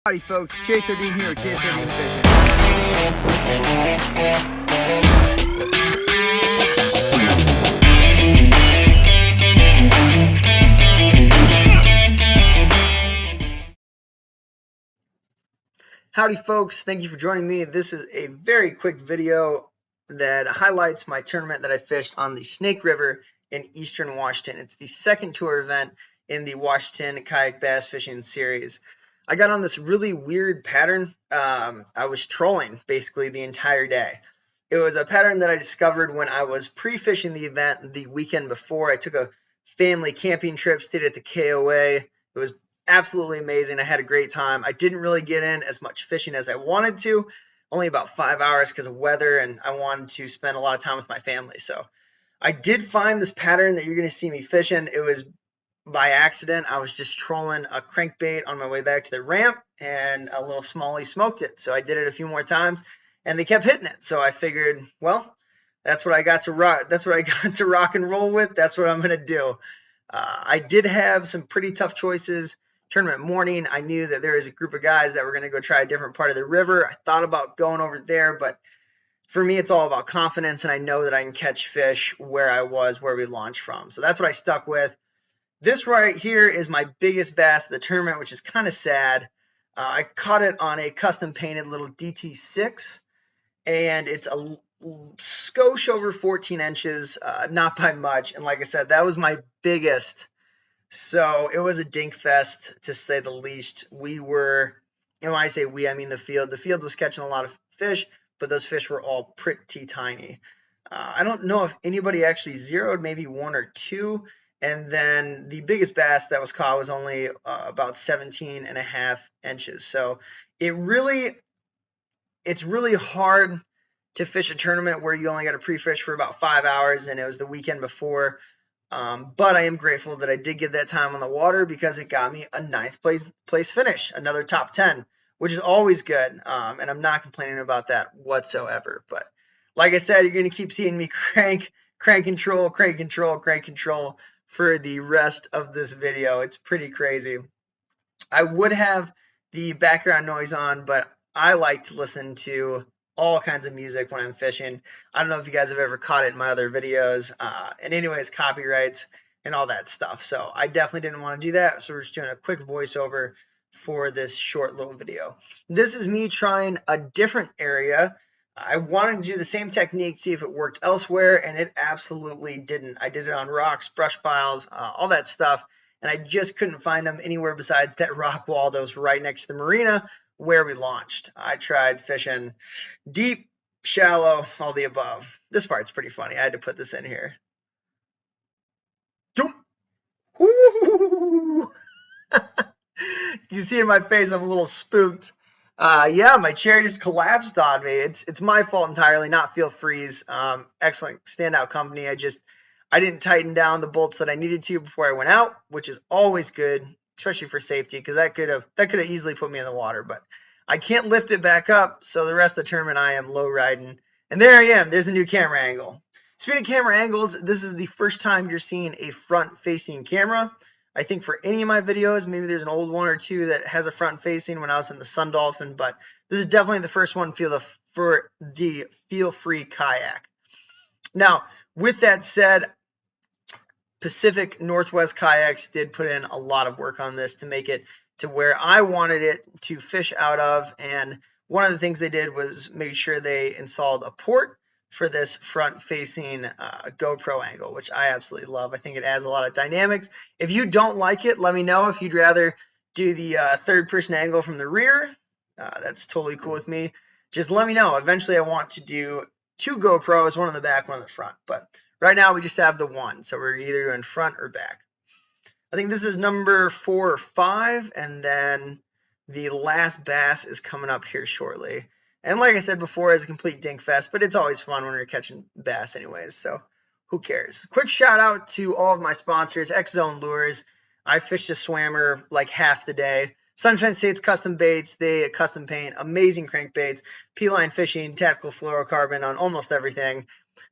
Howdy folks, Chaser Dean here, Chaser Dean Fishing. Howdy folks, thank you for joining me. This is a very quick video that highlights my tournament that I fished on the Snake River in Eastern Washington. It's the second tour event in the Washington Kayak Bass Fishing Series. I got on this really weird pattern. I was trolling basically the entire day. It was a pattern that I discovered when I was pre-fishing the event the weekend before. I took a family camping trip, stayed at the KOA. It was absolutely amazing. I had a great time. I didn't really get in as much fishing as I wanted to, only about 5 hours because of weather, and I wanted to spend a lot of time with my family. So I did find this pattern that you're going to see me fishing. It was by accident. I was just trolling a crankbait on my way back to the ramp, and a little smallie smoked it. So I did it a few more times, and they kept hitting it. So I figured, well, that's what I got to rock. That's what I got to rock and roll with. That's what I'm going to do. I did have some pretty tough choices. Tournament morning, I knew that there was a group of guys that were going to go try a different part of the river. I thought about going over there, but for me, it's all about confidence, and I know that I can catch fish where we launched from. So that's what I stuck with. This right here is my biggest bass of the tournament, which is kind of sad. I caught it on a custom painted little DT6, and it's a skosh over 14 inches, not by much. And like I said, that was my biggest. So it was a dink fest, to say the least. We were, when I say we, I mean the field. The field was catching a lot of fish, but those fish were all pretty tiny. I don't know if anybody actually zeroed, maybe one or two. And then the biggest bass that was caught was only about 17 and a half inches. So it's really hard to fish a tournament where you only got to pre-fish for about 5 hours, and it was the weekend before. But I am grateful that I did get that time on the water, because it got me a ninth place finish, another top 10, which is always good. And I'm not complaining about that whatsoever. But like I said, you're going to keep seeing me crank control for the rest of this video. It's pretty crazy. I would have the background noise on, but I like to listen to all kinds of music when I'm fishing. I don't know if you guys have ever caught it in my other videos. And anyways, copyrights and all that stuff. So I definitely didn't want to do that. So we're just doing a quick voiceover for this short little video. This is me trying a different area. I wanted to do the same technique, see if it worked elsewhere, and it absolutely didn't. I did it on rocks, brush piles, all that stuff, and I just couldn't find them anywhere besides that rock wall that was right next to the marina where we launched. I tried fishing deep, shallow, all the above. This part's pretty funny. I had to put this in here. Woo! You see in my face, I'm a little spooked. Yeah, my chair just collapsed on me. It's my fault entirely, not Feel Free's. Excellent standout company. I didn't tighten down the bolts that I needed to before I went out, which is always good, especially for safety, because that could have easily put me in the water. But I can't lift it back up, so the rest of the tournament I am low riding. And there I am. There's the new camera angle. Speaking of camera angles, this is the first time you're seeing a front-facing camera. I think for any of my videos, maybe there's an old one or two that has a front-facing when I was in the Sun Dolphin, but this is definitely the first one for the Feel Free kayak. Now, with that said, Pacific Northwest Kayaks did put in a lot of work on this to make it to where I wanted it to fish out of, and one of the things they did was make sure they installed a port for this front-facing GoPro angle, which I absolutely love. I think it adds a lot of dynamics. If you don't like it, let me know. If you'd rather do the third-person angle from the rear, that's totally cool with me. Just let me know. Eventually, I want to do 2 GoPros, one on the back, one on the front. But right now, we just have the one, so we're either doing front or back. I think this is number 4 or 5, and then the last bass is coming up here shortly. And like I said before, it's a complete dink fest, but it's always fun when you're catching bass anyways, so who cares? Quick shout out to all of my sponsors, X Zone Lures. I fished a swammer like half the day. Sunshine State's Custom Baits, they custom paint amazing crankbaits. P-line fishing, tactical fluorocarbon on almost everything.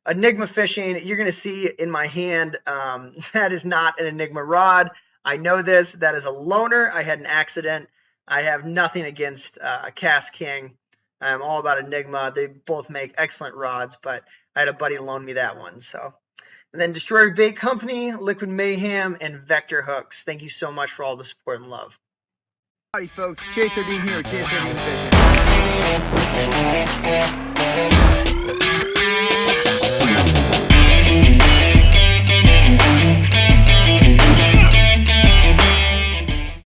Enigma fishing, you're going to see in my hand, that is not an Enigma rod. I know this. That is a loaner. I had an accident I have nothing against Cast King. I'm all about Enigma. They both make excellent rods, but I had a buddy loan me that one. So, and then Destroyer Bait Company, Liquid Mayhem, and Vector Hooks. Thank you so much for all the support and love. Howdy folks, Chaser Dean here, Chaser Dean Fishing.